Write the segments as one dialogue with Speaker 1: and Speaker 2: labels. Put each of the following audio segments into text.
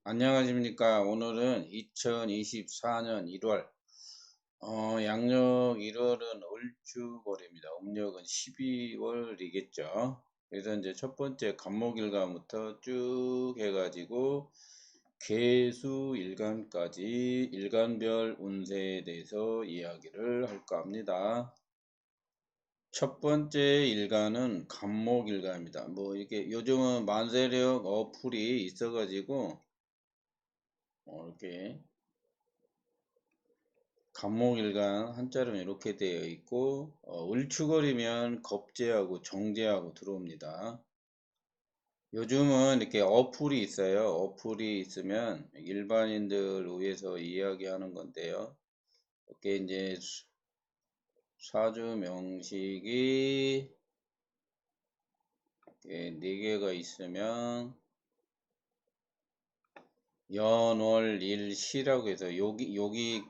Speaker 1: 안녕하십니까. 오늘은 2024년 1월, 양력 1월은 을주월입니다. 음력은 12월이겠죠. 그래서 이제 첫 번째 간목일간부터 쭉 해가지고 개수 일간까지 일간별 운세에 대해서 이야기를 할까 합니다. 첫 번째 일간은 간목일간입니다. 뭐 이렇게 요즘은 만세력 어플이 있어가지고 이렇게 간목일간 한자로는 이렇게 되어 있고 을추거리면 겁재하고 정재하고 들어옵니다. 요즘은 이렇게 어플이 있어요. 어플이 있으면 일반인들 위해서 이야기하는 건데요. 이렇게 이제 사주 명식이 네 개가 있으면 연월일시라고 해서 여기에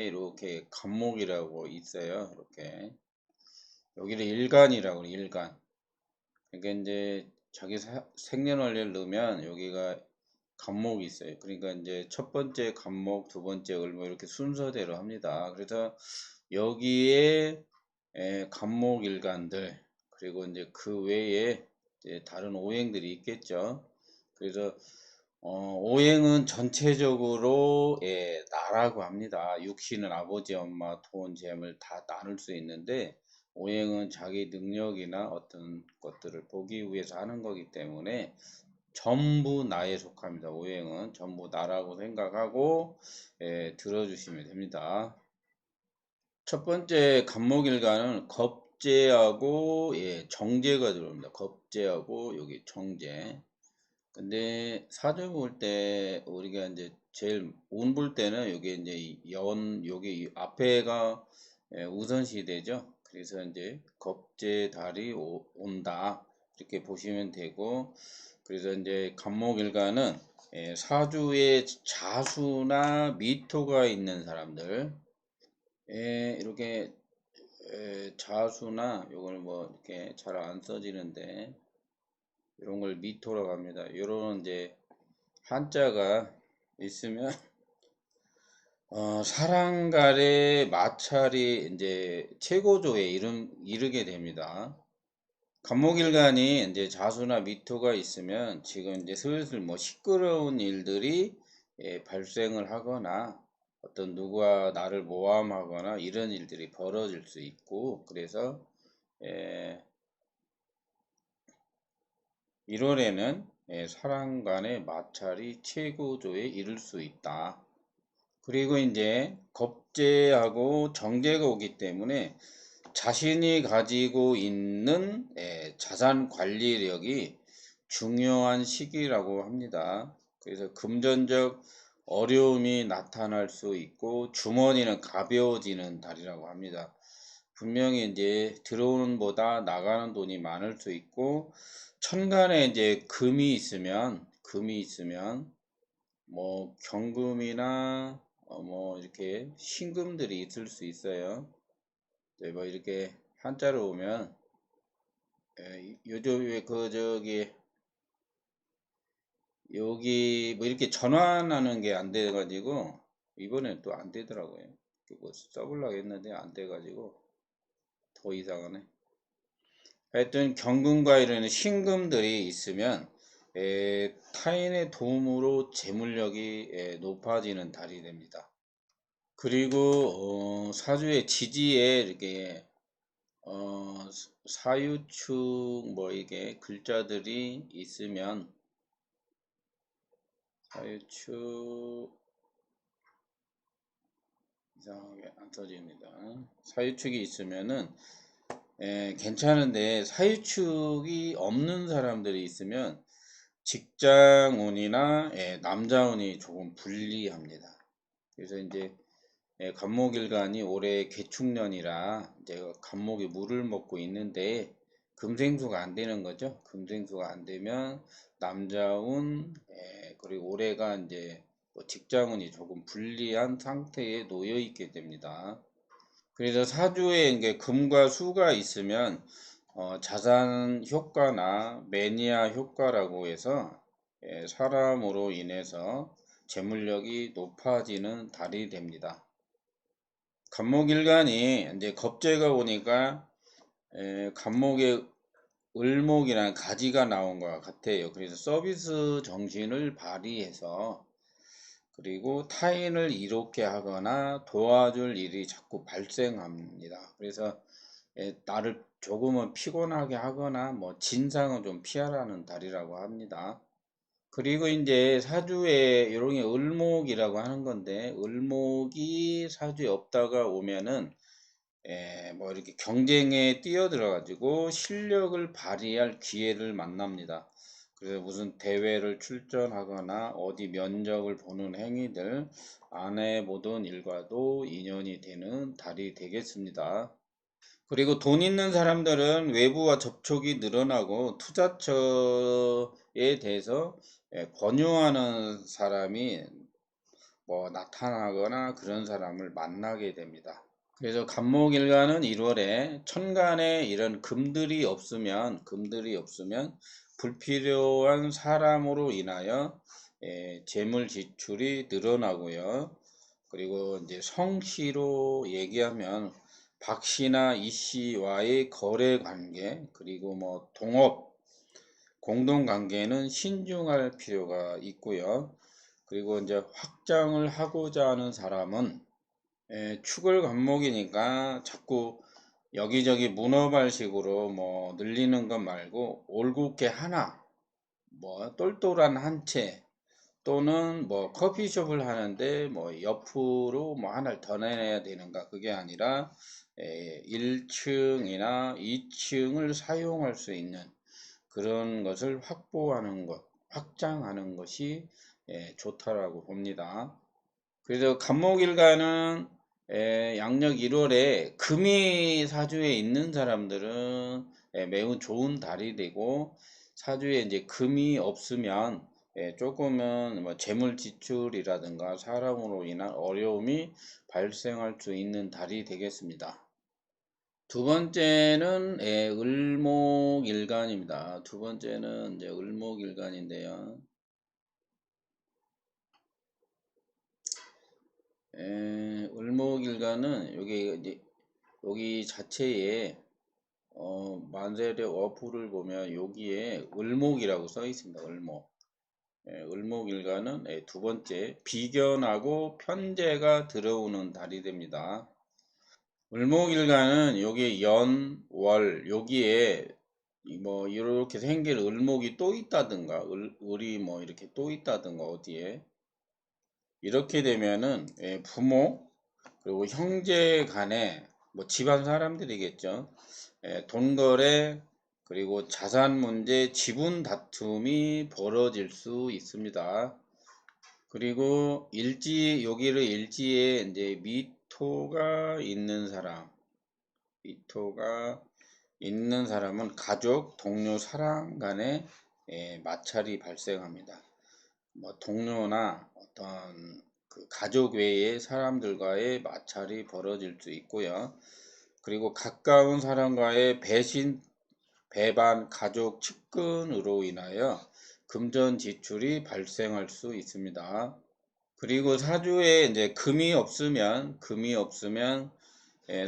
Speaker 1: 이렇게 간목이라고 있어요. 이렇게 여기를 일간이라고 그래요. 일간. 그러니까 이제 자기 생년월일 넣으면 여기가 간목이 있어요. 그러니까 이제 첫 번째 간목, 두 번째 을목 이렇게 순서대로 합니다. 그래서 여기에 간목 일간들 그리고 이제 그 외에 이제 다른 오행들이 있겠죠. 그래서 오행은 전체적으로 나라고 합니다. 육신은 아버지, 엄마, 돈, 재물 다 나눌 수 있는데 오행은 자기 능력이나 어떤 것들을 보기 위해서 하는 거기 때문에 전부 나에 속합니다. 오행은 전부 나라고 생각하고 들어주시면 됩니다. 첫 번째 간목일간은 겁재하고 정재가 들어옵니다. 겁재하고 여기 정재. 근데 사주 볼 때 우리가 이제 제일 운 볼 때는 여기 이제 여기 앞에가 우선시되죠. 그래서 이제 겁재 달이 온다 이렇게 보시면 되고, 그래서 이제 간목일간은 사주에 자수나 미토가 있는 사람들, 이렇게 자수나 요걸 뭐 이렇게 잘 안 써지는데 이런 걸 미토라고 합니다. 요런 이제 한자가 있으면 사랑갈의 마찰이 이제 최고조에 이르게 됩니다. 간목일간이 이제 자수나 미토가 있으면 지금 이제 슬슬 뭐 시끄러운 일들이 발생을 하거나 어떤 누가 나를 모함하거나 이런 일들이 벌어질 수 있고, 그래서 1월에는 사랑 간의 마찰이 최고조에 이를 수 있다. 그리고 이제 겁재하고 정제가 오기 때문에 자신이 가지고 있는 자산 관리력이 중요한 시기라고 합니다. 그래서 금전적 어려움이 나타날 수 있고 주머니는 가벼워지는 달이라고 합니다. 분명히 이제 들어오는 보다 나가는 돈이 많을 수 있고, 천간에 이제 금이 있으면 뭐 경금이나 뭐 이렇게 신금들이 있을 수 있어요. 네, 뭐 이렇게 한자로 보면 요즘에 그 저기 여기 뭐 이렇게 전환하는 게 안 돼 가지고 이번엔 또 안 되더라고요. 뭐 써보려고 했는데 안 돼 가지고 더 이상하네. 하여튼 경금과 이런 신금들이 있으면 타인의 도움으로 재물력이 높아지는 달이 됩니다. 그리고 사주의 지지에 이렇게 사유축 뭐 이게 글자들이 있으면 사유축 이상하게 안 써집니다. 사유축이 있으면은 괜찮은데 사유축이 없는 사람들이 있으면 직장운이나 남자운이 조금 불리합니다. 그래서 이제 간목일간이 올해 개축년이라 이제 간목이 물을 먹고 있는데 금생수가 안 되는 거죠. 금생수가 안 되면 남자운 그리고 올해가 이제 뭐 직장운이 조금 불리한 상태에 놓여 있게 됩니다. 그래서 사주에 이제 금과 수가 있으면 자산 효과나 매니아 효과라고 해서 사람으로 인해서 재물력이 높아지는 달이 됩니다. 간목일간이 이제 겁재가 오니까 간목에 을목이라는 가지가 나온 것 같아요. 그래서 서비스 정신을 발휘해서 그리고 타인을 이롭게 하거나 도와줄 일이 자꾸 발생합니다. 그래서 나를 조금은 피곤하게 하거나 뭐 진상은 좀 피하라는 달이라고 합니다. 그리고 이제 사주에 이런 게 을목이라고 하는 건데 을목이 사주에 없다가 오면은 뭐 이렇게 경쟁에 뛰어들어 가지고 실력을 발휘할 기회를 만납니다. 그래서 무슨 대회를 출전하거나 어디 면접을 보는 행위들 안 해보던 일과도 인연이 되는 달이 되겠습니다. 그리고 돈 있는 사람들은 외부와 접촉이 늘어나고 투자처에 대해서 권유하는 사람이 뭐 나타나거나 그런 사람을 만나게 됩니다. 그래서 간목일간은 1월에 천간에 이런 금들이 없으면 불필요한 사람으로 인하여 재물 지출이 늘어나고요. 그리고 이제 성씨로 얘기하면 박 씨나 이 씨와의 거래 관계, 그리고 뭐 동업, 공동 관계는 신중할 필요가 있고요. 그리고 이제 확장을 하고자 하는 사람은 축을 간목이니까 자꾸 여기저기 문어발식으로 뭐 늘리는 것 말고 올곧게 하나, 뭐 똘똘한 한 채, 또는 뭐 커피숍을 하는데 뭐 옆으로 뭐 하나를 더 내야 되는가, 그게 아니라 1층이나 2층을 사용할 수 있는 그런 것을 확보하는 것, 확장하는 것이 좋다라고 봅니다. 그래서 간목일가는 양력 1월에 금이 사주에 있는 사람들은 매우 좋은 달이 되고, 사주에 이제 금이 없으면 조금은 뭐 재물 지출이라든가 사람으로 인한 어려움이 발생할 수 있는 달이 되겠습니다. 두 번째는 을목일간입니다. 두 번째는 이제 을목일간인데요. 을목일간은 여기 이제 여기 자체에 만세력 어플을 보면 여기에 을목이라고 써 있습니다. 을목. 을목일간은 두 번째 비견하고 편재가 들어오는 달이 됩니다. 을목일간은 여기 연, 월 여기에 뭐 이렇게 생길 을목이 또 있다든가 을이 뭐 이렇게 또 있다든가 어디에 이렇게 되면은 부모 그리고 형제 간에 뭐 집안 사람들이겠죠. 돈 거래 그리고 자산 문제, 지분 다툼이 벌어질 수 있습니다. 그리고 여기를 일지에 이제 미토가 있는 사람은 가족, 동료, 사람 간에 마찰이 발생합니다. 뭐 동료나 어떤 그 가족 외의 사람들과의 마찰이 벌어질 수 있고요. 그리고 가까운 사람과의 배신, 배반, 가족 측근으로 인하여 금전 지출이 발생할 수 있습니다. 그리고 사주에 이제 금이 없으면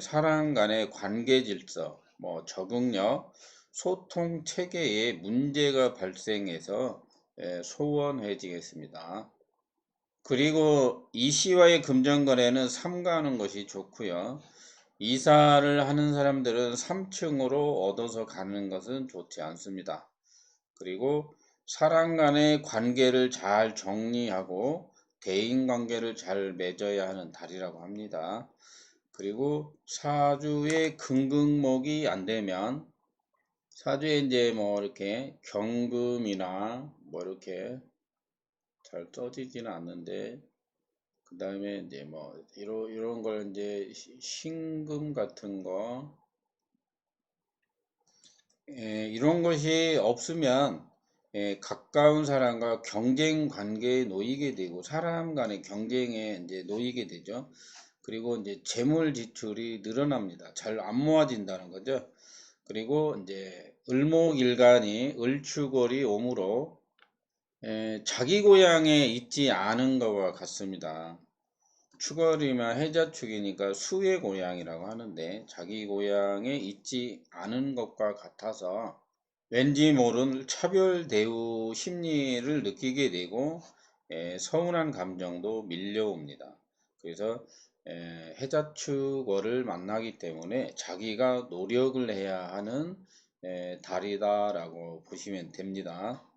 Speaker 1: 사람 간의 관계 질서, 뭐 적응력, 소통 체계에 문제가 발생해서 소원해지겠습니다. 그리고 이씨와의 금전거래는 삼가하는 것이 좋고요. 이사를 하는 사람들은 3층으로 얻어서 가는 것은 좋지 않습니다. 그리고 사람 간의 관계를 잘 정리하고 대인관계를 잘 맺어야 하는 달이라고 합니다. 그리고 사주의 금극목이 안 되면 사주에 이제 뭐 이렇게 경금이나 뭐 이렇게 잘 써지지는 않는데, 그 다음에 이제 뭐 이런 걸 이제 신금 같은 거 이런 것이 없으면 가까운 사람과 경쟁 관계에 놓이게 되고 사람 간의 경쟁에 이제 놓이게 되죠. 그리고 이제 재물 지출이 늘어납니다. 잘 안 모아진다는 거죠. 그리고 이제 을목일간이 을축월이 오므로 자기 고향에 있지 않은 것과 같습니다. 축월이면 해자축이니까 수의 고향이라고 하는데 자기 고향에 있지 않은 것과 같아서 왠지 모른 차별 대우 심리를 느끼게 되고 서운한 감정도 밀려옵니다. 그래서 해자축월을 만나기 때문에 자기가 노력을 해야 하는 달이다라고 보시면 됩니다.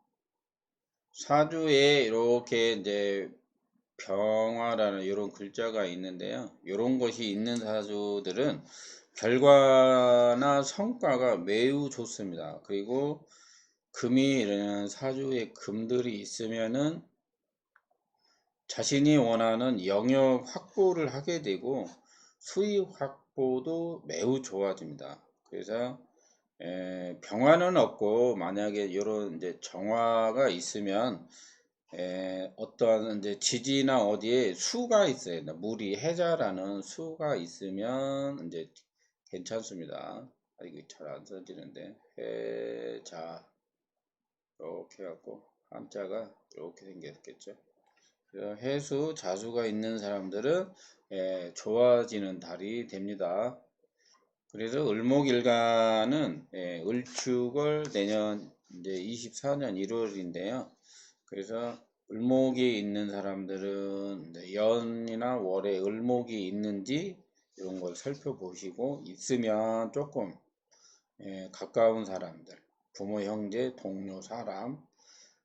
Speaker 1: 사주에 이렇게 이제 병화라는 이런 글자가 있는데요. 이런 것이 있는 사주들은 결과나 성과가 매우 좋습니다. 그리고 금이 이런 사주에 금들이 있으면은 자신이 원하는 영역 확보를 하게 되고 수입 확보도 매우 좋아집니다. 그래서 병화는 없고 만약에 이런 이제 정화가 있으면 어떠한 이제 지지나 어디에 수가 있어요. 물이 해자라는 수가 있으면 이제 괜찮습니다. 이게 잘 안 써지는데 해자 이렇게 해갖고 한자가 이렇게 생겼겠죠. 그래서 해수 자수가 있는 사람들은 좋아지는 달이 됩니다. 그래서 을목일간은 을축을 내년 이제 24년 1월인데요. 그래서 을목이 있는 사람들은 연이나 월에 을목이 있는지 이런 걸 살펴보시고 있으면 조금 가까운 사람들, 부모, 형제, 동료, 사람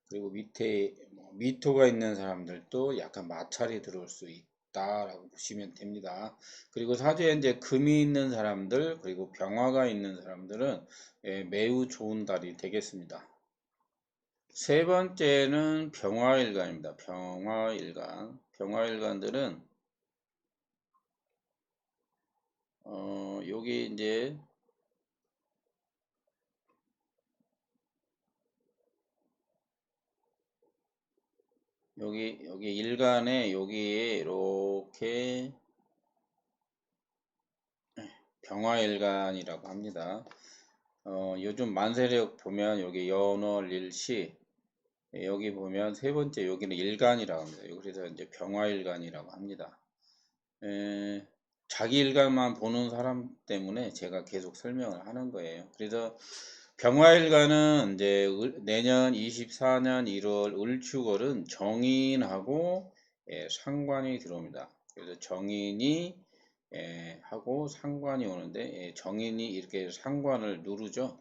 Speaker 1: 그리고 밑에 미토가 있는 사람들도 약간 마찰이 들어올 수 있다라고 보시면 됩니다. 그리고 사주에 이제 금이 있는 사람들 그리고 병화가 있는 사람들은 매우 좋은 달이 되겠습니다. 세 번째는 병화일간입니다. 병화일간. 병화일간들은 여기 이제 여기 일간에 여기에 이렇게 병화일간이라고 합니다. 요즘 만세력 보면 여기 연월일시 여기 보면 세 번째 여기는 일간이라고 합니다. 그래서 이제 병화일간이라고 합니다. 자기 일간만 보는 사람 때문에 제가 계속 설명을 하는 거예요. 그래서 병화일간은 이제 내년 24년 1월 을축월은 정인하고 상관이 들어옵니다. 그래서 정인이 하고 상관이 오는데 정인이 이렇게 상관을 누르죠.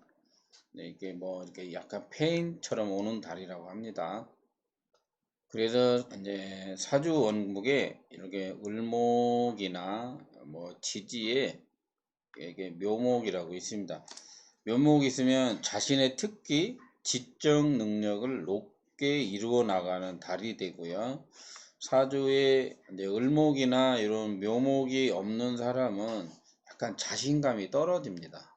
Speaker 1: 네, 이게 뭐 이렇게 약간 페인처럼 오는 달이라고 합니다. 그래서 이제 사주 원국에 이렇게 을목이나 뭐 지지에 이게 묘목이라고 있습니다. 묘목이 있으면 자신의 특기, 지적 능력을 높게 이루어 나가는 달이 되고요. 사주에 이제 을목이나 이런 묘목이 없는 사람은 약간 자신감이 떨어집니다.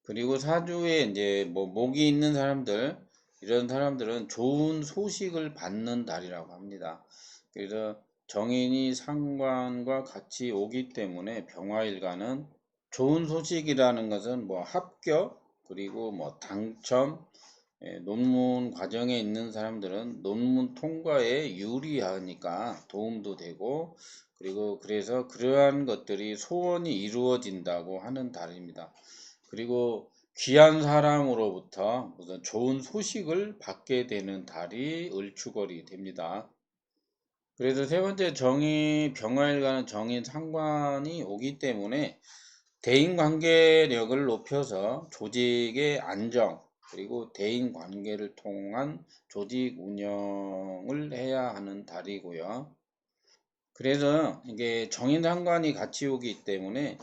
Speaker 1: 그리고 사주에 이제 뭐 목이 있는 사람들 이런 사람들은 좋은 소식을 받는 달이라고 합니다. 그래서 정인이 상관과 같이 오기 때문에 병화일간은 좋은 소식이라는 것은 뭐 합격 그리고 뭐 당첨 논문 과정에 있는 사람들은 논문 통과에 유리하니까 도움도 되고 그리고 그래서 그러한 것들이 소원이 이루어진다고 하는 달입니다. 그리고 귀한 사람으로부터 무슨 좋은 소식을 받게 되는 달이 을축월이 됩니다. 그래서 세 번째 병화일과는 정인 상관이 오기 때문에 대인관계력을 높여서 조직의 안정 그리고 대인관계를 통한 조직 운영을 해야 하는 달이고요. 그래서 이게 정인 상관이 같이 오기 때문에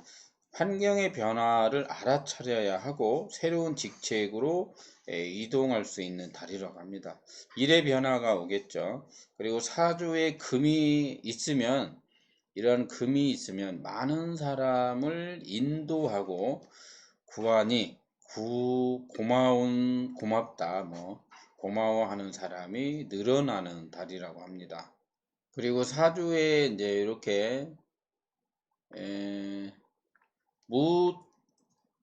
Speaker 1: 환경의 변화를 알아차려야 하고 새로운 직책으로 이동할 수 있는 달이라고 합니다. 일의 변화가 오겠죠. 그리고 사주에 금이 있으면 이런 금이 있으면 많은 사람을 인도하고 구하니 고맙다 뭐 고마워하는 사람이 늘어나는 달이라고 합니다. 그리고 사주에 이제 이렇게 무,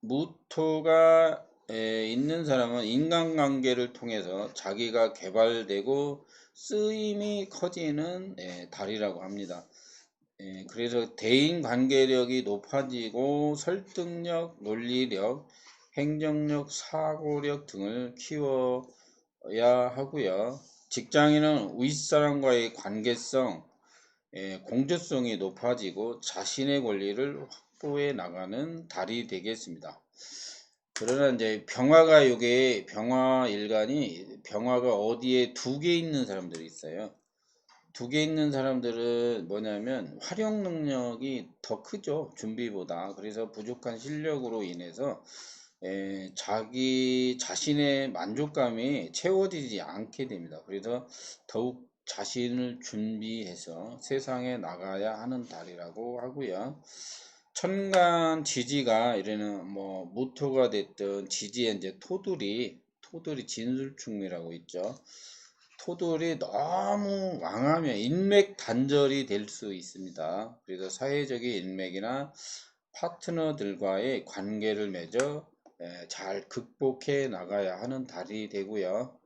Speaker 1: 무토가 있는 사람은 인간관계를 통해서 자기가 개발되고 쓰임이 커지는 달이라고 합니다. 그래서 대인관계력이 높아지고 설득력, 논리력, 행정력, 사고력 등을 키워야 하고요. 직장인은 윗사람과의 관계성, 공조성이 높아지고 자신의 권리를 확보해 나가는 달이 되겠습니다. 그러나 이제 병화가 요게 병화일간이 병화가 어디에 2개 있는 사람들이 있어요. 2개 있는 사람들은 뭐냐면 활용 능력이 더 크죠. 준비보다. 그래서 부족한 실력으로 인해서 자기 자신의 만족감이 채워지지 않게 됩니다. 그래서 더욱 자신을 준비해서 세상에 나가야 하는 달이라고 하고요. 천간 지지가 이래는 뭐 무토가 됐든 지지에 이제 토들이 진술충미라고 있죠. 토들이 너무 왕하면 인맥 단절이 될 수 있습니다. 그래서 사회적인 인맥이나 파트너들과의 관계를 맺어 잘 극복해 나가야 하는 달이 되고요.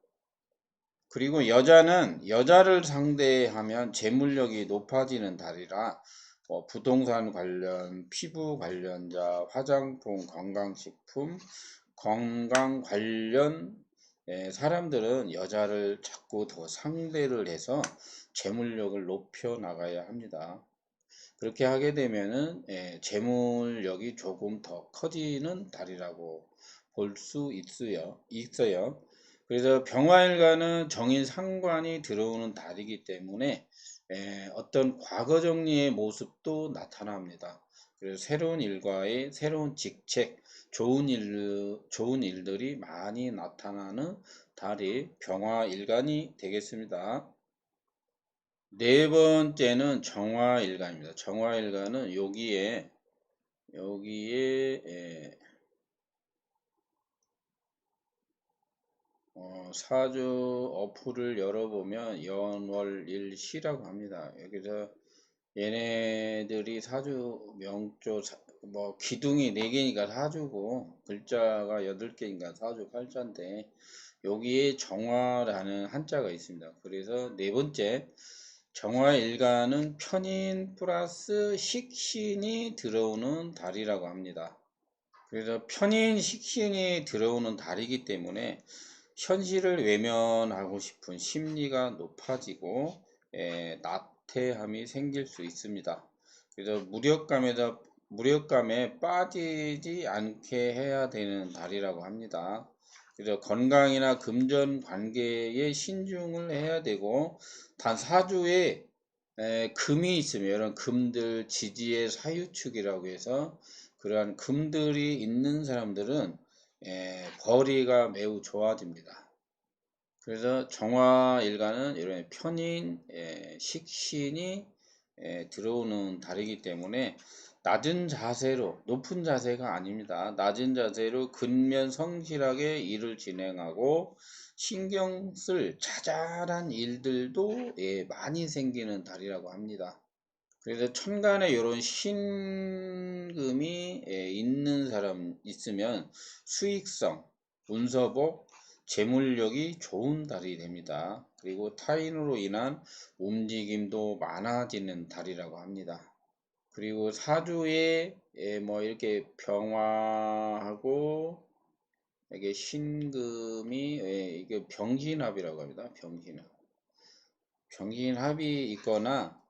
Speaker 1: 그리고 여자는 여자를 상대하면 재물력이 높아지는 달이라 부동산 관련, 피부 관련자, 화장품, 건강식품, 건강 관련 사람들은 여자를 자꾸 더 상대를 해서 재물력을 높여 나가야 합니다. 그렇게 하게 되면은 재물력이 조금 더 커지는 달이라고 볼 수 있어요. 그래서 병화일간은 정인 상관이 들어오는 달이기 때문에 어떤 과거 정리의 모습도 나타납니다. 그래서 새로운 일과의 새로운 직책, 좋은 일들이 많이 나타나는 달이 병화일간이 되겠습니다. 네 번째는 정화일간입니다. 정화일간은 여기에 사주 어플을 열어보면 연월일시라고 합니다. 여기서 얘네들이 사주 명조 뭐 기둥이 4개니까 사주고 글자가 8개니까 사주 팔자인데 여기에 정화라는 한자가 있습니다. 그래서 네 번째 정화일간은 편인 플러스 식신이 들어오는 달이라고 합니다. 그래서 편인 식신이 들어오는 달이기 때문에 현실을 외면하고 싶은 심리가 높아지고 나태함이 생길 수 있습니다. 그래서 무력감에 빠지지 않게 해야 되는 달이라고 합니다. 그래서 건강이나 금전 관계에 신중을 해야 되고 단 사주에 금이 있으면 이런 금들 지지의 사유축이라고 해서 그러한 금들이 있는 사람들은 벌이가 매우 좋아집니다. 그래서 정화일간은 이런 편인 식신이 들어오는 달이기 때문에 낮은 자세로 높은 자세가 아닙니다. 낮은 자세로 근면 성실하게 일을 진행하고 신경 쓸 자잘한 일들도 많이 생기는 달이라고 합니다. 그래서 천간에 이런 신금이 있는 사람 있으면 수익성, 운서복, 재물력이 좋은 달이 됩니다. 그리고 타인으로 인한 움직임도 많아지는 달이라고 합니다. 그리고 사주에 뭐 이렇게 병화하고 이게 신금이 이게 병신합이라고 합니다. 병신합이 있거나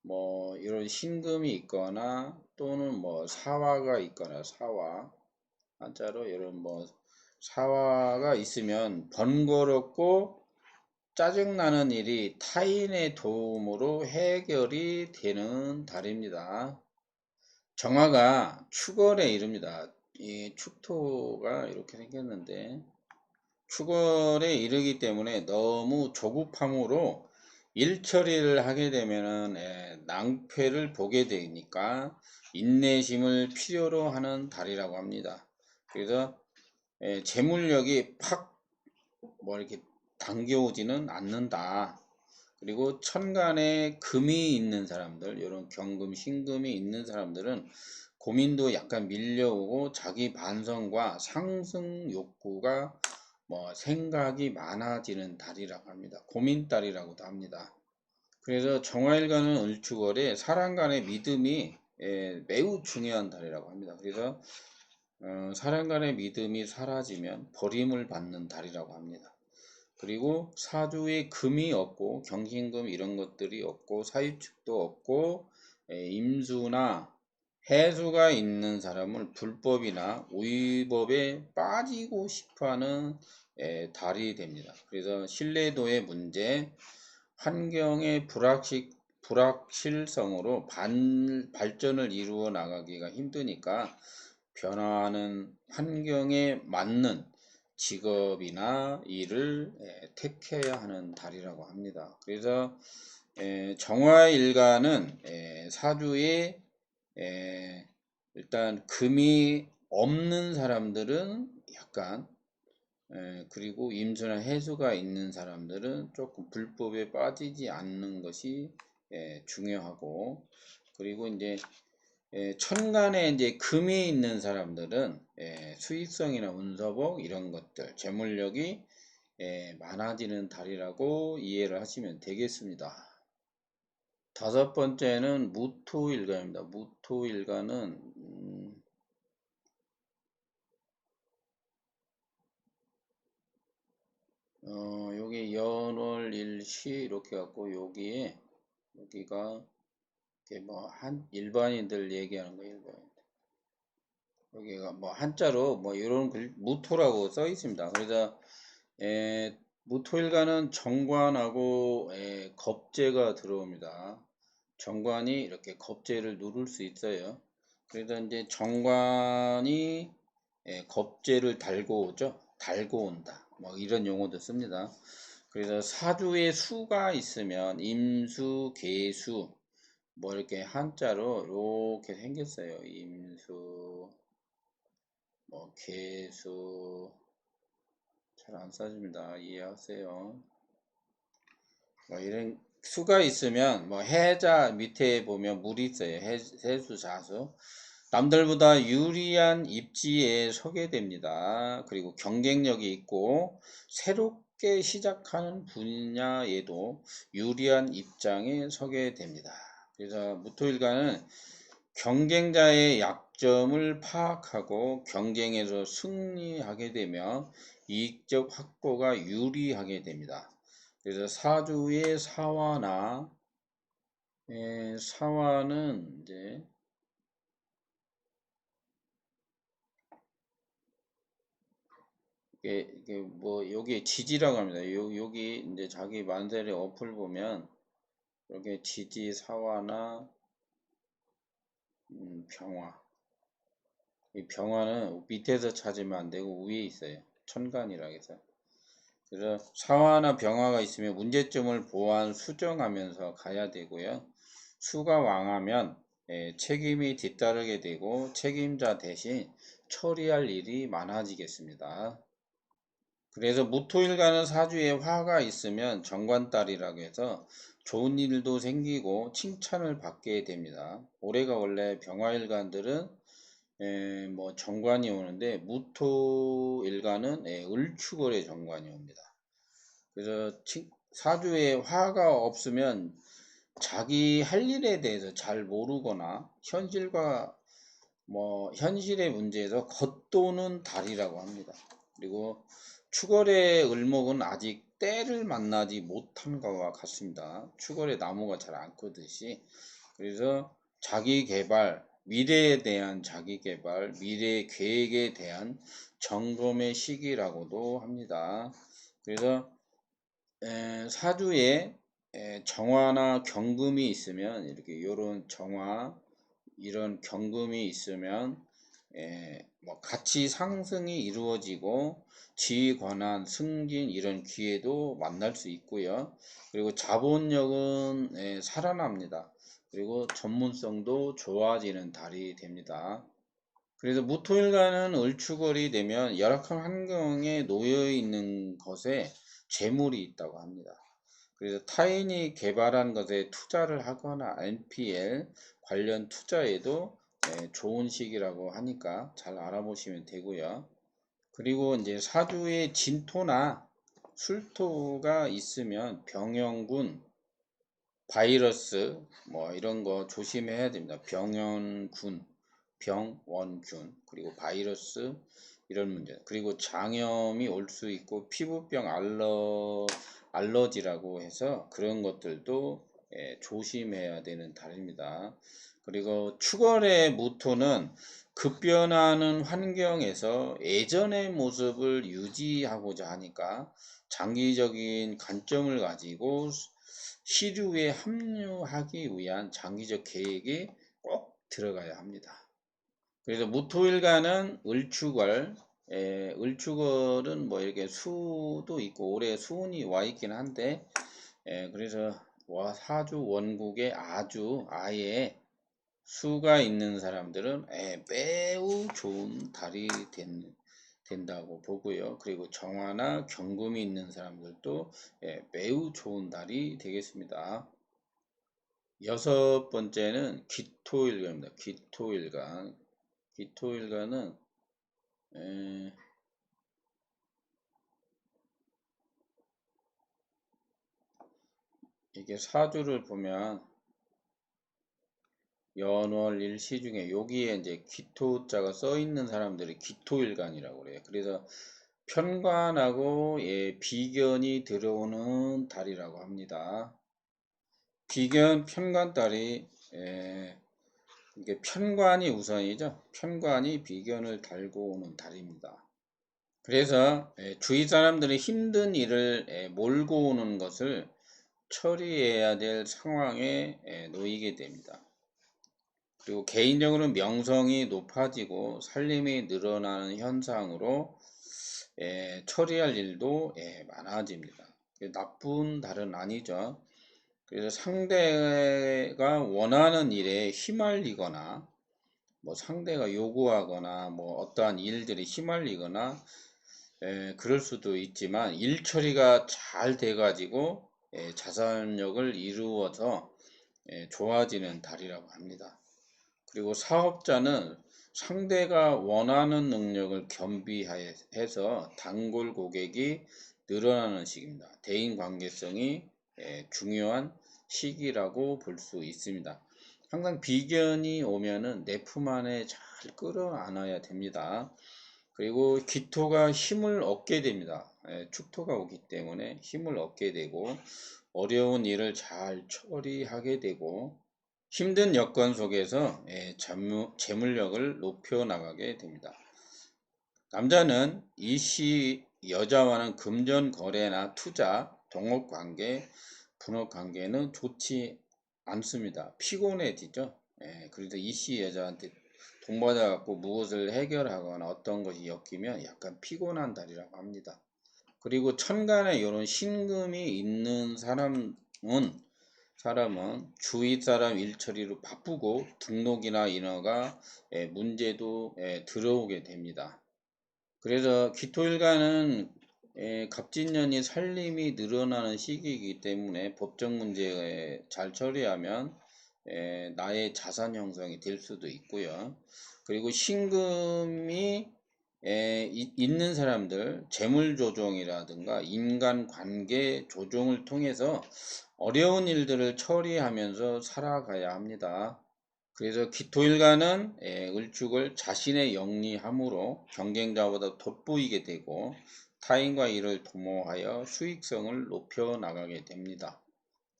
Speaker 1: 뭐 이런 신금이 있거나 또는 뭐 사화가 있거나 한자로 이런 뭐 사화가 있으면 번거롭고 짜증나는 일이 타인의 도움으로 해결이 되는 달입니다. 정화가 축월에 이릅니다. 이 축토가 이렇게 생겼는데 축월에 이르기 때문에 너무 조급함으로 일 처리를 하게 되면은 낭패를 보게 되니까 인내심을 필요로 하는 달이라고 합니다. 그래서 재물력이 팍 뭐 이렇게 당겨오지는 않는다. 그리고 천간에 금이 있는 사람들, 이런 경금, 신금이 있는 사람들은 고민도 약간 밀려오고 자기 반성과 상승 욕구가 생각이 많아지는 달이라고 합니다. 고민달이라고도 합니다. 그래서 정화일간은 을축월에 사람 간의 믿음이 매우 중요한 달이라고 합니다. 그래서 사람 간의 믿음이 사라지면 버림을 받는 달이라고 합니다. 그리고 사주에 금이 없고 경신금 이런 것들이 없고 사유축도 없고 임수나 해수가 있는 사람은 불법이나 위법에 빠지고 싶어하는 달이 됩니다. 그래서 신뢰도의 문제, 환경의 불확실성으로 발전을 이루어 나가기가 힘드니까 변화하는 환경에 맞는 직업이나 일을 택해야 하는 달이라고 합니다. 그래서 정화일간은 사주에 일단 금이 없는 사람들은 약간 그리고 임수나 해수가 있는 사람들은 조금 불법에 빠지지 않는 것이 중요하고, 그리고 이제 천간에 이제 금이 있는 사람들은 수익성이나 운서복 이런 것들, 재물력이 많아지는 달이라고 이해를 하시면 되겠습니다. 다섯 번째는 무토일간입니다. 무토일간은 여기 연월일시 이렇게 갖고 여기가 일반인들 얘기하는 거예요. 여기가 한자로 이런 무토라고 써 있습니다. 그래서 무토일간은 정관하고 겁재가 들어옵니다. 정관이 이렇게 겁재를 누를 수 있어요. 그래서 이제 정관이 겁재를 달고 오죠. 달고 온다. 이런 용어도 씁니다. 그래서 사주에 수가 있으면 임수, 계수 이렇게 한자로 이렇게 생겼어요. 임수, 계수 잘 안 써집니다. 이해하세요. 이런 수가 있으면 해자 밑에 보면 물이 있어요. 해수, 자수. 남들보다 유리한 입지에 서게 됩니다. 그리고 경쟁력이 있고 새롭게 시작하는 분야에도 유리한 입장에 서게 됩니다. 그래서 무토일간은 경쟁자의 약점을 파악하고 경쟁에서 승리하게 되며 이익적 확보가 유리하게 됩니다. 그래서 사주의 사화나 사화는 이제 이게 여기 지지라고 합니다. 여기 이제 자기 만세의 어플 보면 여기 지지 사화나 병화. 이 병화는 밑에서 찾으면 안 되고 위에 있어요. 천간이라 해서. 그래서 사화나 병화가 있으면 문제점을 보완 수정하면서 가야 되고요. 수가 왕하면 책임이 뒤따르게 되고 책임자 대신 처리할 일이 많아지겠습니다. 그래서 무토일간은 사주에 화가 있으면 정관달이라고 해서 좋은 일도 생기고 칭찬을 받게 됩니다. 올해가 원래 병화일간들은 정관이 오는데 무토일간은 을축월의 정관이 옵니다. 그래서 사주에 화가 없으면 자기 할 일에 대해서 잘 모르거나 현실의 문제에서 겉도는 달이라고 합니다. 그리고 축월의 을목은 아직 때를 만나지 못한 것과 같습니다. 축월의 나무가 잘 안 크듯이. 그래서 자기 개발, 미래에 대한 자기 개발, 미래 계획에 대한 점검의 시기라고도 합니다. 그래서 사주에 정화나 경금이 있으면 이렇게 이런 정화, 이런 경금이 있으면 가치 상승이 이루어지고 지위 권한 승진 이런 기회도 만날 수 있고요. 그리고 자본력은 살아납니다. 그리고 전문성도 좋아지는 달이 됩니다. 그래서 무토일간은 을축월이 되면 열악한 환경에 놓여 있는 것에 재물이 있다고 합니다. 그래서 타인이 개발한 것에 투자를 하거나 NPL 관련 투자에도 좋은 시기라고 하니까 잘 알아보시면 되고요. 그리고 이제 사주에 진토나 술토가 있으면 병영군, 바이러스 뭐 이런 거 조심해야 됩니다. 병원균, 병원균, 그리고 바이러스 이런 문제. 그리고 장염이 올 수 있고 피부병 알러지라고 해서 그런 것들도 조심해야 되는 달입니다. 그리고 축월의 무토는 급변하는 환경에서 예전의 모습을 유지하고자 하니까 장기적인 관점을 가지고 시류에 합류하기 위한 장기적 계획이 꼭 들어가야 합니다. 그래서 무토일간은 을축월, 을축월은 뭐 이렇게 수도 있고 올해 수운이 와 있긴 한데, 그래서 사주 원국에 아예 수가 있는 사람들은 매우 좋은 달이 된다고 보고요. 그리고 정화나 경금이 있는 사람들도 매우 좋은 달이 되겠습니다. 여섯 번째는 기토일간입니다. 기토일간. 기토일간은 이게 사주를 보면 연월 일시 중에 여기에 이제 기토자가 써 있는 사람들이 기토일간이라고 그래요. 그래서 편관하고 비견이 들어오는 달이라고 합니다. 비견 편관 달이 이게 편관이 우선이죠. 편관이 비견을 달고 오는 달입니다. 그래서 주위 사람들이 힘든 일을 몰고 오는 것을 처리해야 될 상황에 놓이게 됩니다. 그리고 개인적으로 명성이 높아지고 살림이 늘어나는 현상으로 처리할 일도 많아집니다. 나쁜 달은 아니죠. 그래서 상대가 원하는 일에 휘말리거나 뭐 상대가 요구하거나 뭐 어떠한 일들이 휘말리거나 그럴 수도 있지만 일 처리가 잘 돼가지고 자산력을 이루어서 좋아지는 달이라고 합니다. 그리고 사업자는 상대가 원하는 능력을 겸비해서 단골 고객이 늘어나는 시기입니다. 대인 관계성이 중요한 시기라고 볼 수 있습니다. 항상 비견이 오면은 내 품 안에 잘 끌어안아야 됩니다. 그리고 기토가 힘을 얻게 됩니다. 축토가 오기 때문에 힘을 얻게 되고 어려운 일을 잘 처리하게 되고 힘든 여건 속에서 재물력을 높여 나가게 됩니다. 남자는 이 시 여자와는 금전 거래나 투자, 동업 관계, 분업 관계는 좋지 않습니다. 피곤해지죠. 그래서 이 시 여자한테 돈 받아갖고 무엇을 해결하거나 어떤 것이 엮이면 약간 피곤한 달이라고 합니다. 그리고 천간에 이런 신금이 있는 사람은 주위 사람 일처리로 바쁘고 등록이나 인허가 문제도 들어오게 됩니다. 그래서 기토일간은 갑진년이 살림이 늘어나는 시기이기 때문에 법적 문제에 잘 처리하면 나의 자산 형성이 될 수도 있고요. 그리고 신금이 있는 사람들 재물 조정이라든가 인간관계 조정을 통해서 어려운 일들을 처리하면서 살아가야 합니다. 그래서 기토일간은 을축을 자신의 영리함으로 경쟁자보다 돋보이게 되고 타인과 일을 도모하여 수익성을 높여 나가게 됩니다.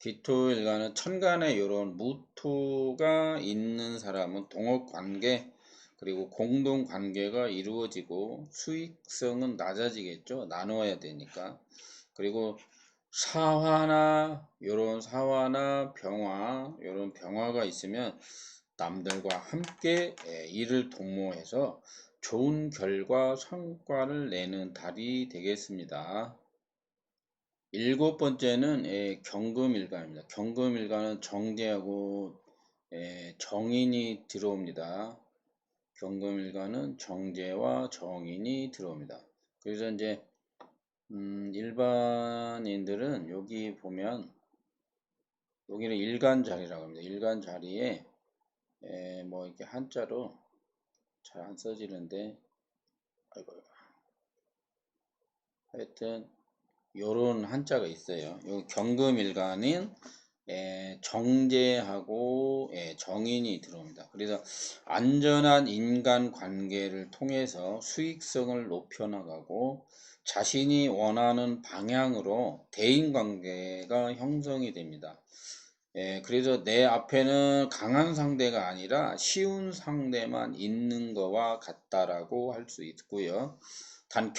Speaker 1: 기토일간은 천간에 이런 무토가 있는 사람은 동업관계 그리고 공동관계가 이루어지고 수익성은 낮아지겠죠. 나누어야 되니까. 그리고 사화나 이런 병화가 있으면 남들과 함께 일을 도모해서 좋은 결과 성과를 내는 달이 되겠습니다. 일곱 번째는 경금일간입니다. 경금일간은 정제하고 정인이 들어옵니다. 경금일간은 정제와 정인이 들어옵니다. 그래서 이제 일반인들은 여기 보면 여기는 일간 자리라고 합니다. 일간 자리에 뭐 이렇게 한자로 잘 안 써지는데, 아이고, 하여튼 요런 한자가 있어요. 요 경금일간은 정제하고 정인이 들어옵니다. 그래서 안전한 인간 관계를 통해서 수익성을 높여나가고 자신이 원하는 방향으로 대인 관계가 형성이 됩니다. 그래서 내 앞에는 강한 상대가 아니라 쉬운 상대만 있는 거와 같다라고 할 수 있고요. 단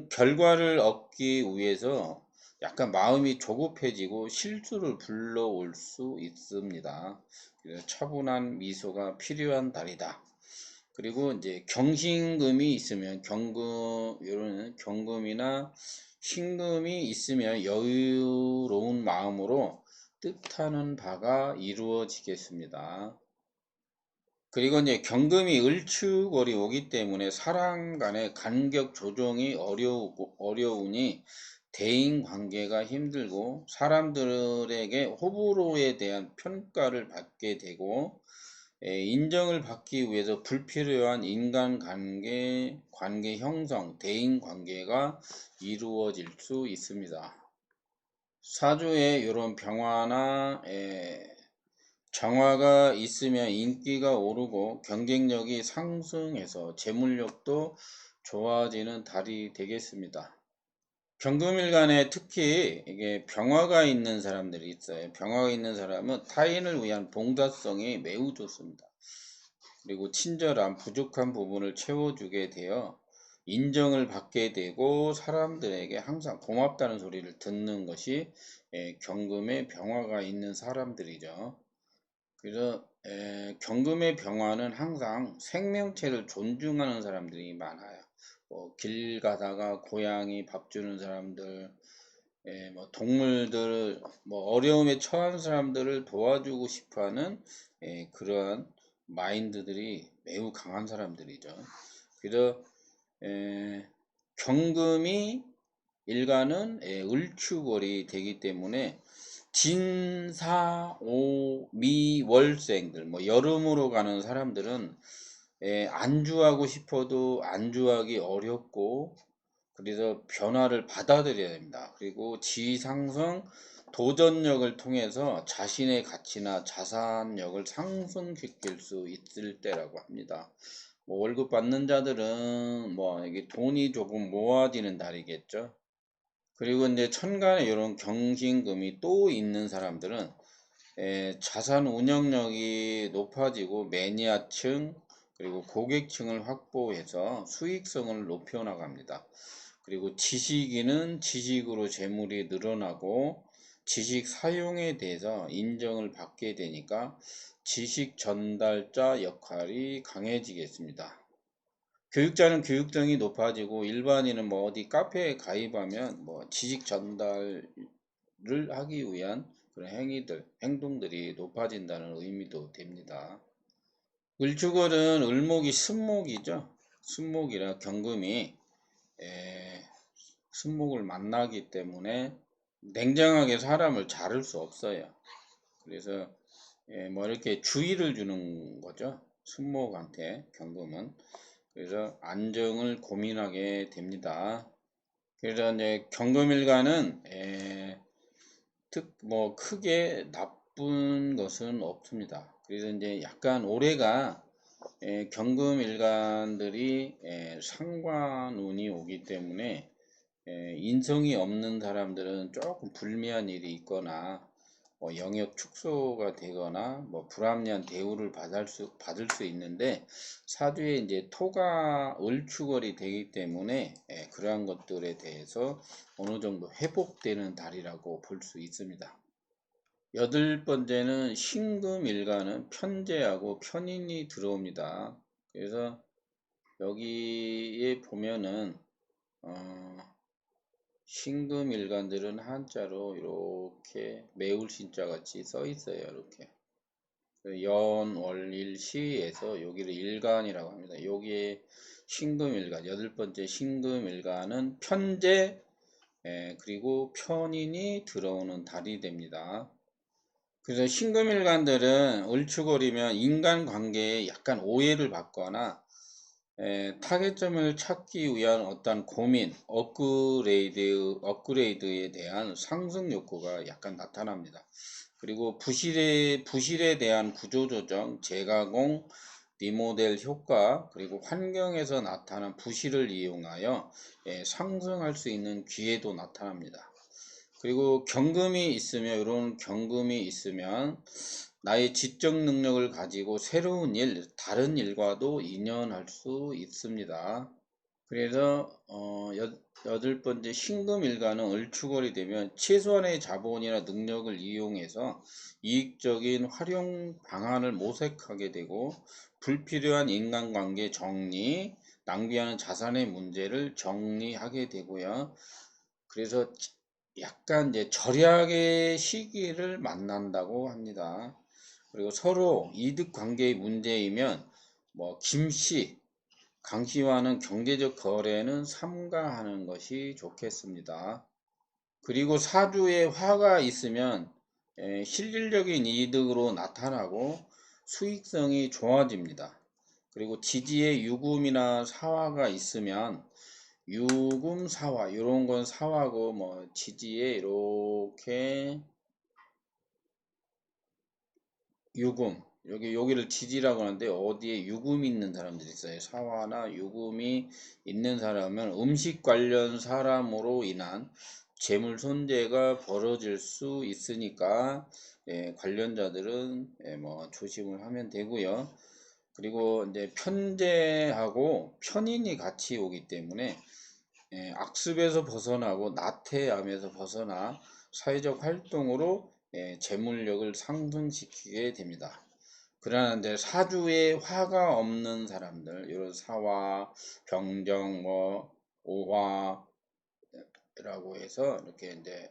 Speaker 1: 결과를 얻기 위해서 약간 마음이 조급해지고 실수를 불러올 수 있습니다. 그래서 차분한 미소가 필요한 달이다. 그리고 이제 경신금이 있으면 이런 경금이나 신금이 있으면 여유로운 마음으로 뜻하는 바가 이루어지겠습니다. 그리고 이제 경금이 을축월이 오기 때문에 사람 간의 간격 조정이 어려우니 대인 관계가 힘들고 사람들에게 호불호에 대한 평가를 받게 되고 인정을 받기 위해서 불필요한 관계 형성, 대인 관계가 이루어질 수 있습니다. 사주에 이런 병화나 정화가 있으면 인기가 오르고 경쟁력이 상승해서 재물력도 좋아지는 달이 되겠습니다. 경금일간에 특히 이게 병화가 있는 사람들이 있어요. 병화가 있는 사람은 타인을 위한 봉사성이 매우 좋습니다. 그리고 친절함, 부족한 부분을 채워주게 되어 인정을 받게 되고 사람들에게 항상 고맙다는 소리를 듣는 것이 경금의 병화가 있는 사람들이죠. 그래서 경금의 병화는 항상 생명체를 존중하는 사람들이 많아요. 뭐 길 가다가 고양이 밥 주는 사람들, 뭐 동물들, 뭐 어려움에 처한 사람들을 도와주고 싶어하는 그러한 마인드들이 매우 강한 사람들이죠. 그래서 경금이 일간은 을축월이 되기 때문에 진사오미월생들, 뭐 여름으로 가는 사람들은 안주하고 싶어도 안주하기 어렵고, 그래서 변화를 받아들여야 됩니다. 그리고 지상성 도전력을 통해서 자신의 가치나 자산력을 상승시킬 수 있을 때라고 합니다. 뭐 월급 받는 자들은 뭐 이게 돈이 조금 모아지는 달이겠죠. 그리고 이제 천간에 이런 경신금이 또 있는 사람들은 자산 운영력이 높아지고 매니아층 그리고 고객층을 확보해서 수익성을 높여 나갑니다. 그리고 지식인은 지식으로 재물이 늘어나고 지식 사용에 대해서 인정을 받게 되니까 지식 전달자 역할이 강해지겠습니다. 교육자는 교육성이 높아지고 일반인은 뭐 어디 카페에 가입하면 뭐 지식 전달을 하기 위한 그런 행동들이 높아진다는 의미도 됩니다. 을축월은 을목이 순목이죠. 순목이라 경금이 순목을 만나기 때문에 냉정하게 사람을 자를 수 없어요. 그래서 뭐 이렇게 주의를 주는 거죠. 순목한테 경금은. 그래서 안정을 고민하게 됩니다. 그래서 이제 경금일간은 뭐 크게 나쁜 것은 없습니다. 그래서 이제 약간 올해가 경금일간들이 상관운이 오기 때문에 인성이 없는 사람들은 조금 불미한 일이 있거나 뭐 영역 축소가 되거나 뭐 불합리한 대우를 받을 수 있는데 사주에 이제 토가 을축월이 되기 때문에 그러한 것들에 대해서 어느 정도 회복되는 달이라고 볼 수 있습니다. 여덟 번째는 신금일간은 편재하고 편인이 들어옵니다. 그래서 여기에 보면은 신금일간들은 한자로 이렇게 매울 신자 같이 써 있어요. 이렇게 연월일시에서 여기를 일간이라고 합니다. 여기에 신금일간 여덟 번째 신금일간은 편재 그리고 편인이 들어오는 달이 됩니다. 그래서 신금일간들은 을축월이면 인간관계에 약간 오해를 받거나 타겟점을 찾기 위한 어떤 고민, 업그레이드에 대한 상승 욕구가 약간 나타납니다. 그리고 부실에 대한 구조조정, 재가공, 리모델 효과, 그리고 환경에서 나타난 부실을 이용하여 상승할 수 있는 기회도 나타납니다. 그리고 이런 경금이 있으면 나의 지적 능력을 가지고 새로운 일, 다른 일과도 인연할 수 있습니다. 그래서 여덟 번째 신금일가는 을축월이 되면 최소한의 자본이나 능력을 이용해서 이익적인 활용 방안을 모색하게 되고 불필요한 인간관계 정리, 낭비하는 자산의 문제를 정리하게 되고요. 그래서 약간 이제 절약의 시기를 만난다고 합니다. 그리고 서로 이득 관계의 문제이면 뭐 김씨, 강씨와는 경제적 거래는 삼가하는 것이 좋겠습니다. 그리고 사주에 화가 있으면 실질적인 이득으로 나타나고 수익성이 좋아집니다. 그리고 지지에 유금이나 사화가 있으면 유금 사화 이런 건 사화고 뭐 지지에 이렇게 유금 여기를 지지라고 하는데 어디에 유금이 있는 사람들이 있어요. 사화나 유금이 있는 사람은 음식 관련 사람으로 인한 재물 손재가 벌어질 수 있으니까 관련자들은 뭐 조심을 하면 되고요. 그리고 이제 편재하고 편인이 같이 오기 때문에 악습에서 벗어나고 나태함에서 벗어나 사회적 활동으로 재물력을 상승시키게 됩니다. 그러나 이제 사주에 화가 없는 사람들, 이런 사화, 병정, 뭐 오화라고 해서 이렇게 이제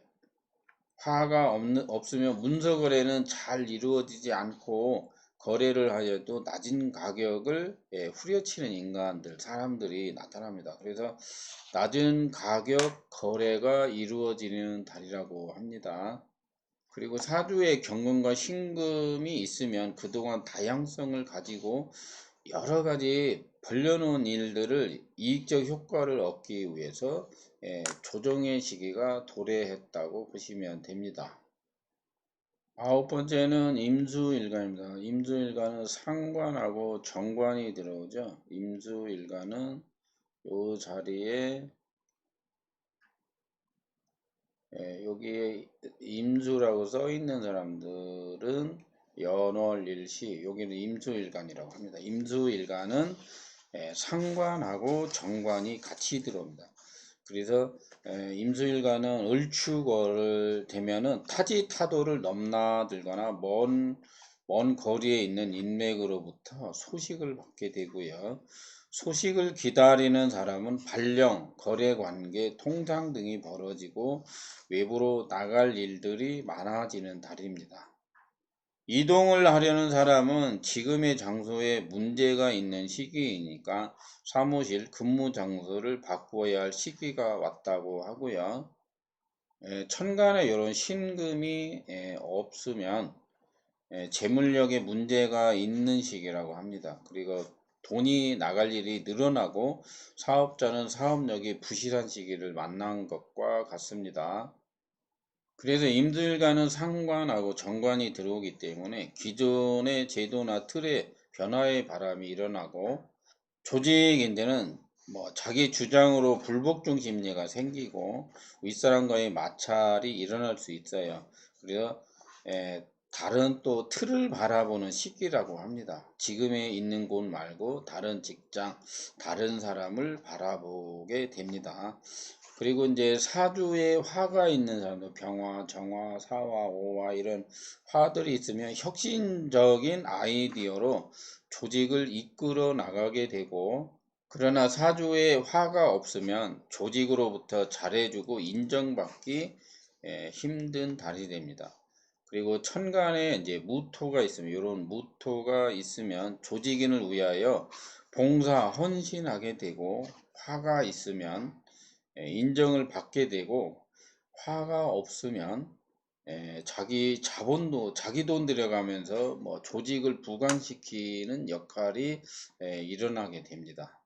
Speaker 1: 화가 없으면 문서 거래는 잘 이루어지지 않고 거래를 하여도 낮은 가격을 후려치는 사람들이 나타납니다. 그래서 낮은 가격 거래가 이루어지는 달이라고 합니다. 그리고 사주에 경금과 신금이 있으면 그동안 다양성을 가지고 여러 가지 벌려놓은 일들을 이익적 효과를 얻기 위해서 조정의 시기가 도래했다고 보시면 됩니다. 아홉 번째는 임수일간입니다. 임수일간은 상관하고 정관이 들어오죠. 임수일간은 이 자리에 여기에 임수라고 써 있는 사람들은 연월일시, 여기는 임수일간이라고 합니다. 임수일간은 상관하고 정관이 같이 들어옵니다. 그래서 임수일간은 을축월을 되면은 타지타도를 넘나들거나 먼 거리에 있는 인맥으로부터 소식을 받게 되고요. 소식을 기다리는 사람은 발령, 거래관계, 통장 등이 벌어지고 외부로 나갈 일들이 많아지는 달입니다. 이동을 하려는 사람은 지금의 장소에 문제가 있는 시기이니까 사무실 근무 장소를 바꾸어야 할 시기가 왔다고 하고요. 천간에 이런 신금이 없으면 재물력에 문제가 있는 시기라고 합니다. 그리고 돈이 나갈 일이 늘어나고 사업자는 사업력이 부실한 시기를 만난 것과 같습니다. 그래서 임술과는 상관하고 정관이 들어오기 때문에 기존의 제도나 틀의 변화의 바람이 일어나고 조직인데는 뭐 자기 주장으로 불복종 심리가 생기고 윗사람과의 마찰이 일어날 수 있어요. 그래서 다른 또 틀을 바라보는 시기라고 합니다. 지금에 있는 곳 말고 다른 직장, 다른 사람을 바라보게 됩니다. 그리고 이제 사주에 화가 있는 사람들, 병화, 정화, 사화, 오화 이런 화들이 있으면 혁신적인 아이디어로 조직을 이끌어 나가게 되고, 그러나 사주에 화가 없으면 조직으로부터 잘해주고 인정받기 힘든 달이 됩니다. 그리고 천간에 이제 무토가 있으면, 이런 무토가 있으면 조직인을 위하여 봉사, 헌신하게 되고, 화가 있으면 인정을 받게 되고, 화가 없으면 자기 자본도 자기 돈 들여가면서 뭐 조직을 부강시키는 역할이 일어나게 됩니다.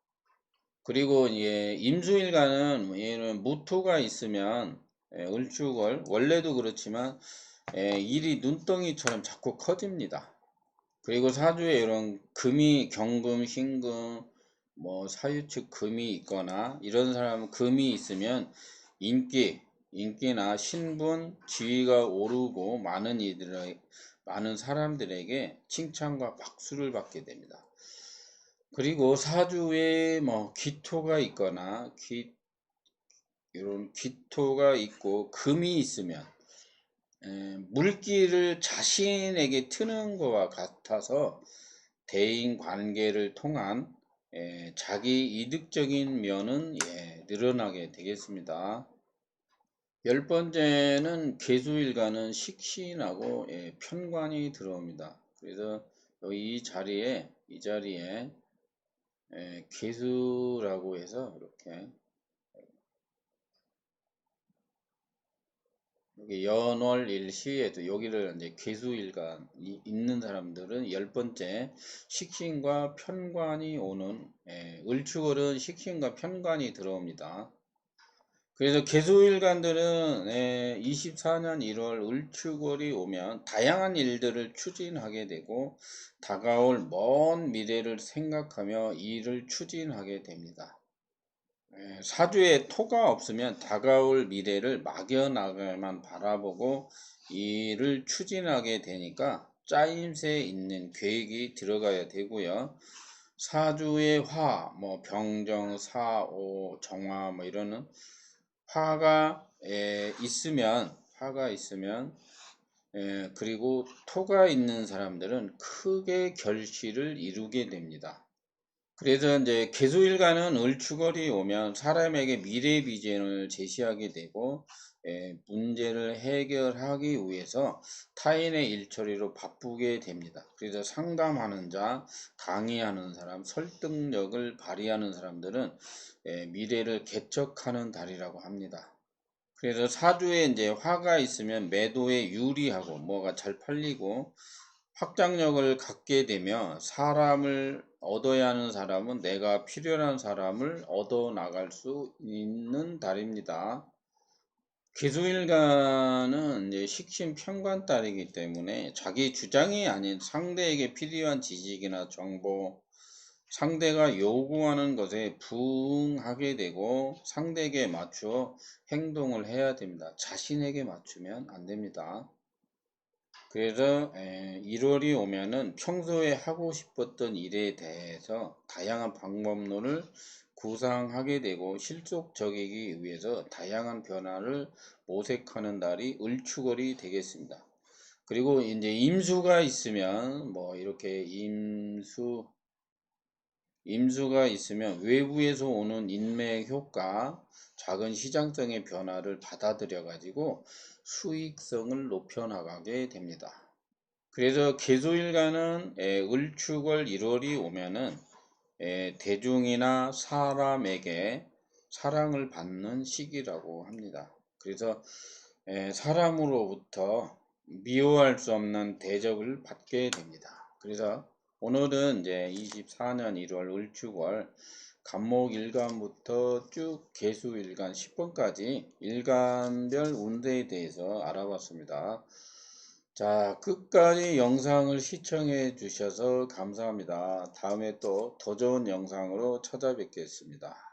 Speaker 1: 그리고 임수일간은 얘는 무토가 있으면 을축월 원래도 그렇지만 일이 눈덩이처럼 자꾸 커집니다. 그리고 사주에 이런 금이 경금, 신금, 뭐 사유축 금이 있거나 이런 사람 금이 있으면 인기나 신분, 지위가 오르고 많은 사람들에게 칭찬과 박수를 받게 됩니다. 그리고 사주에 뭐 기토가 있거나 이런 기토가 있고 금이 있으면 물기를 자신에게 트는 것과 같아서 대인 관계를 통한 자기 이득적인 면은 늘어나게 되겠습니다. 10번째는 계수일간은 식신하고 편관이 들어옵니다. 그래서 이 자리에 계수라고 해서 이렇게 여기 연월일시에도 여기를 이제 계수일간 있는 사람들은 10번째 식신과 편관이 오는 을축월은 식신과 편관이 들어옵니다. 그래서 계수일간들은 24년 1월 을축월이 오면 다양한 일들을 추진하게 되고 다가올 먼 미래를 생각하며 일을 추진하게 됩니다. 사주에 토가 없으면 다가올 미래를 막연하게만 바라보고 일을 추진하게 되니까 짜임새 있는 계획이 들어가야 되고요. 사주에 화, 뭐 병정, 사오, 정화 뭐 이러는 화가 있으면 그리고 토가 있는 사람들은 크게 결실을 이루게 됩니다. 그래서 이제 계수일간은 을축월이 오면 사람에게 미래 비전을 제시하게 되고 문제를 해결하기 위해서 타인의 일처리로 바쁘게 됩니다. 그래서 상담하는 자, 강의하는 사람, 설득력을 발휘하는 사람들은 미래를 개척하는 달이라고 합니다. 그래서 사주에 이제 화가 있으면 매도에 유리하고 뭐가 잘 팔리고 확장력을 갖게 되며 사람을 얻어야 하는 사람은 내가 필요한 사람을 얻어 나갈 수 있는 달입니다. 계수일간은 이제 식신 편관달이기 때문에 자기 주장이 아닌 상대에게 필요한 지식이나 정보, 상대가 요구하는 것에 부응하게 되고 상대에게 맞추어 행동을 해야 됩니다. 자신에게 맞추면 안 됩니다. 그래서 1월이 오면은 평소에 하고 싶었던 일에 대해서 다양한 방법론을 구상하게 되고 실속적이기 위해서 다양한 변화를 모색하는 달이 을축월이 되겠습니다. 그리고 이제 임수가 있으면 뭐 이렇게 임수가 있으면 외부에서 오는 인맥 효과, 작은 시장성의 변화를 받아들여 가지고 수익성을 높여 나가게 됩니다. 그래서 계수일간은 을축월 1월이 오면은 대중이나 사람에게 사랑을 받는 시기라고 합니다. 그래서 사람으로부터 미워할 수 없는 대접을 받게 됩니다. 그래서 오늘은 이제 24년 1월 을축월 간목 일간부터 쭉 계수 일간 10번까지 일간별 운세에 대해서 알아봤습니다. 자, 끝까지 영상을 시청해 주셔서 감사합니다. 다음에 또 더 좋은 영상으로 찾아뵙겠습니다.